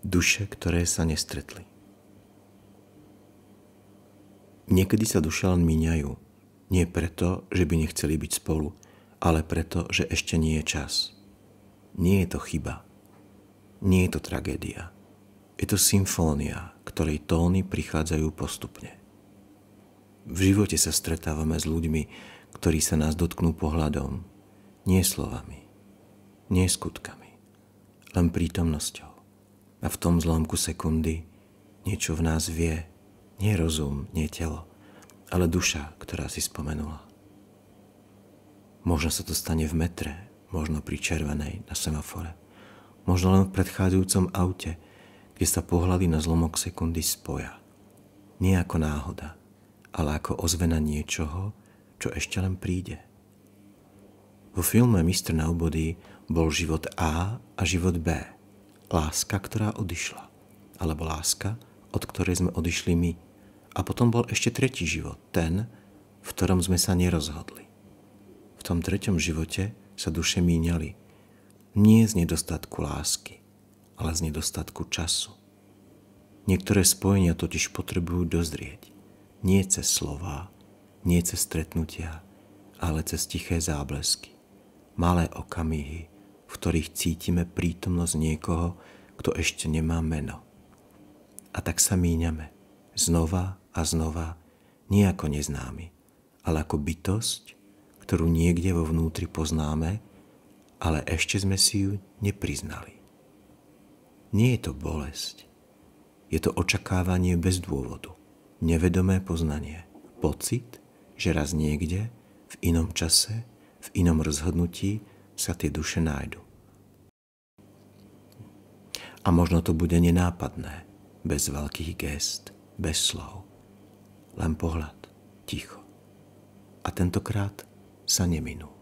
Duše, ktoré sa nestretli. Niekedy sa duše len míňajú. Nie preto, že by nechceli byť spolu, ale preto, že ešte nie je čas. Nie je to chyba. Nie je to tragédia. Je to symfónia, ktorej tóny prichádzajú postupne. V živote sa stretávame s ľuďmi, ktorí sa nás dotknú pohľadom, nie slovami, nie skutkami, len prítomnosťou. A v tom zlomku sekundy niečo v nás vie, nie rozum, nie telo, ale duša, ktorá si spomenula. Možno sa to stane v metre, možno pri červenej na semafore, možno len v predchádzajúcom aute, kde sa pohľady na zlomok sekundy spoja. Nie ako náhoda, ale ako ozvena niečoho, čo ešte len príde. Vo filme Mistr na obody bol život A a život B. Láska, ktorá odišla. Alebo láska, od ktorej sme odišli my. A potom bol ešte tretí život, ten, v ktorom sme sa nerozhodli. V tom treťom živote sa duše míňali. Nie z nedostatku lásky, ale z nedostatku času. Niektoré spojenia totiž potrebujú dozrieť. Nie cez slová, nie cez stretnutia, ale cez tiché záblesky. Malé okamihy, v ktorých cítime prítomnosť niekoho, kto ešte nemá meno. A tak sa míňame. Znova a znova, nie ako neznámy, ale ako bytosť, ktorú niekde vo vnútri poznáme, ale ešte sme si ju nepriznali. Nie je to bolesť. Je to očakávanie bez dôvodu. Nevedomé poznanie. Pocit, že raz niekde, v inom čase, v inom rozhodnutí sa tie duše nájdu. A možno to bude nenápadné, bez veľkých gest, bez slov. Len pohľad, ticho. A tentokrát sa neminú.